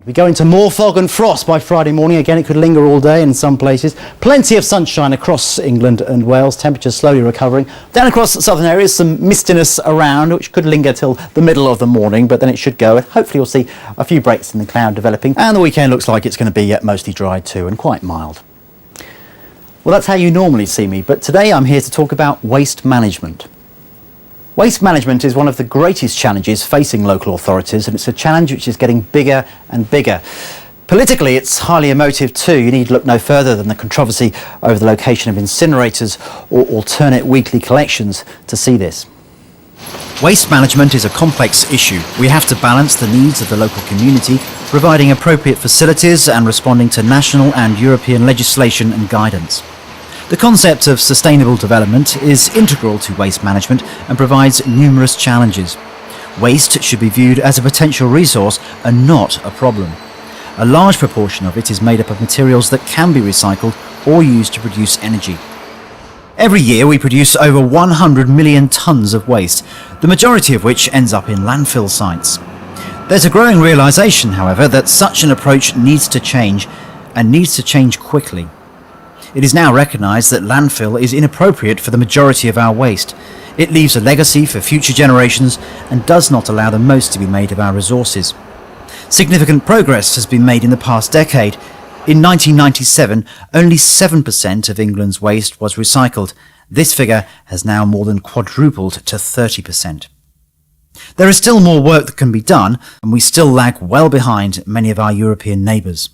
We go into more fog and frost by Friday morning. Again, it could linger all day in some places. Plenty of sunshine across England and Wales. Temperatures slowly recovering. Down across southern areas, some mistiness around, which could linger till the middle of the morning, but then it should go. Hopefully you'll see a few breaks in the cloud developing. And the weekend looks like it's going to be mostly dry too, and quite mild. Well, that's how you normally see me, but today I'm here to talk about waste management. Waste management is one of the greatest challenges facing local authorities, and it's a challenge which is getting bigger and bigger. Politically, it's highly emotive too. You need look no further than the controversy over the location of incinerators or alternate weekly collections to see this. Waste management is a complex issue. We have to balance the needs of the local community, providing appropriate facilities and responding to national and European legislation and guidance. The concept of sustainable development is integral to waste management and provides numerous challenges. Waste should be viewed as a potential resource and not a problem. A large proportion of it is made up of materials that can be recycled or used to produce energy. Every year we produce over 100 million tonnes of waste, the majority of which ends up in landfill sites. There's a growing realisation, however, that such an approach needs to change, and needs to change quickly. It is now recognised that landfill is inappropriate for the majority of our waste. It leaves a legacy for future generations and does not allow the most to be made of our resources. Significant progress has been made in the past decade. In 1997, only 7% of England's waste was recycled. This figure has now more than quadrupled to 30%. There is still more work that can be done, and we still lag well behind many of our European neighbours.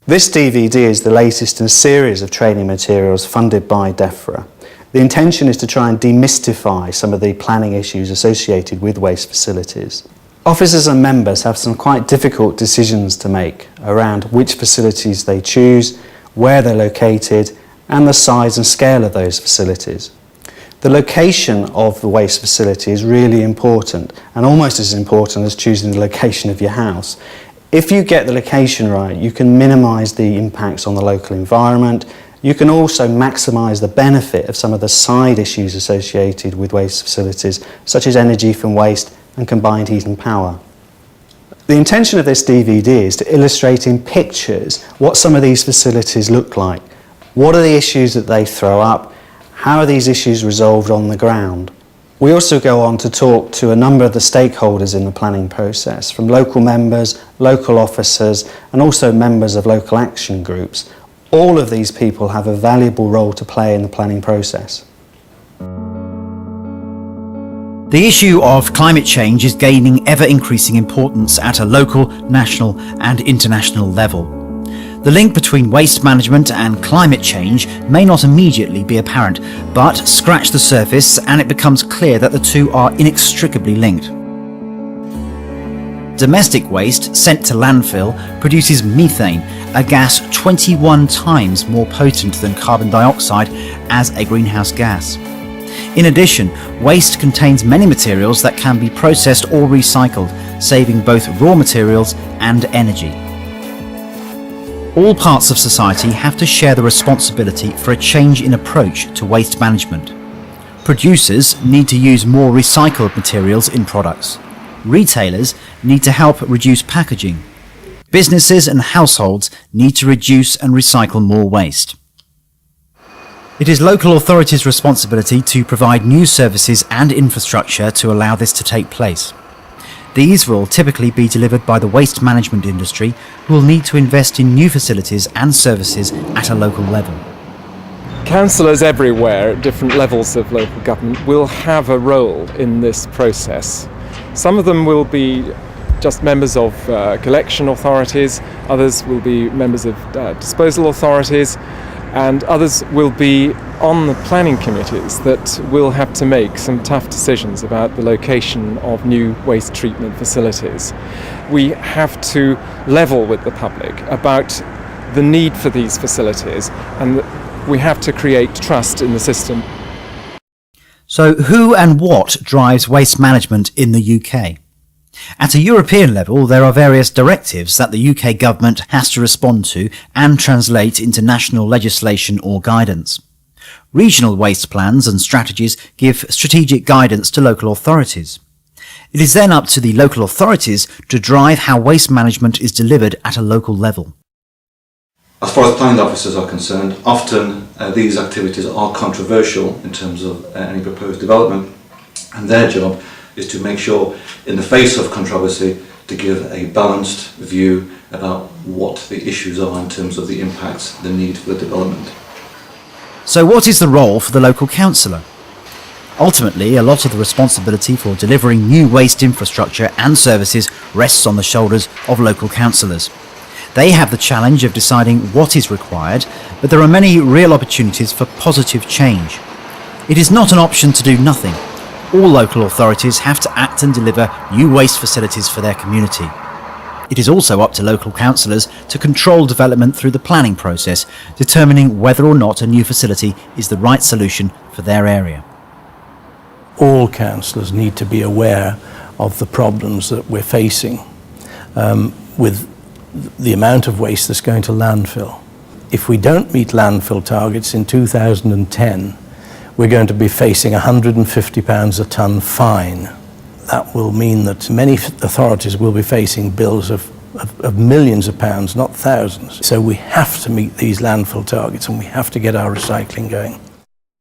This DVD is the latest in a series of training materials funded by DEFRA. The intention is to try and demystify some of the planning issues associated with waste facilities. Officers and members have some quite difficult decisions to make around which facilities they choose, where they're located, and the size and scale of those facilities. The location of the waste facility is really important, and almost as important as choosing the location of your house. If you get the location right, you can minimise the impacts on the local environment. You can also maximise the benefit of some of the side issues associated with waste facilities, such as energy from waste and combined heat and power. The intention of this DVD is to illustrate in pictures what some of these facilities look like. What are the issues that they throw up? How are these issues resolved on the ground? We also go on to talk to a number of the stakeholders in the planning process, from local members, local officers, and also members of local action groups. All of these people have a valuable role to play in the planning process. The issue of climate change is gaining ever-increasing importance at a local, national and international level. The link between waste management and climate change may not immediately be apparent, but scratch the surface and it becomes clear that the two are inextricably linked. Domestic waste sent to landfill produces methane, a gas 21 times more potent than carbon dioxide as a greenhouse gas. In addition, waste contains many materials that can be processed or recycled, saving both raw materials and energy. All parts of society have to share the responsibility for a change in approach to waste management. Producers need to use more recycled materials in products. Retailers need to help reduce packaging. Businesses and households need to reduce and recycle more waste. It is local authorities' responsibility to provide new services and infrastructure to allow this to take place. These will typically be delivered by the waste management industry, who will need to invest in new facilities and services at a local level. Councillors everywhere at different levels of local government will have a role in this process. Some of them will be just members of collection authorities, others will be members of disposal authorities, and others will be on the planning committees that will have to make some tough decisions about the location of new waste treatment facilities. We have to level with the public about the need for these facilities, and we have to create trust in the system. So who and what drives waste management in the UK? At a European level, there are various directives that the UK government has to respond to and translate into national legislation or guidance. Regional waste plans and strategies give strategic guidance to local authorities. It is then up to the local authorities to drive how waste management is delivered at a local level. As far as planning officers are concerned, often these activities are controversial in terms of any proposed development, and their job is to make sure, in the face of controversy, to give a balanced view about what the issues are in terms of the impacts, the need for the development. So what is the role for the local councillor? Ultimately, a lot of the responsibility for delivering new waste infrastructure and services rests on the shoulders of local councillors. They have the challenge of deciding what is required, but there are many real opportunities for positive change. It is not an option to do nothing. All local authorities have to act and deliver new waste facilities for their community. It is also up to local councillors to control development through the planning process, determining whether or not a new facility is the right solution for their area. All councillors need to be aware of the problems that we're facing with the amount of waste that's going to landfill. If we don't meet landfill targets in 2010, we're going to be facing £150 a tonne fine. That will mean that many authorities will be facing bills of millions of pounds, not thousands. So we have to meet these landfill targets and we have to get our recycling going.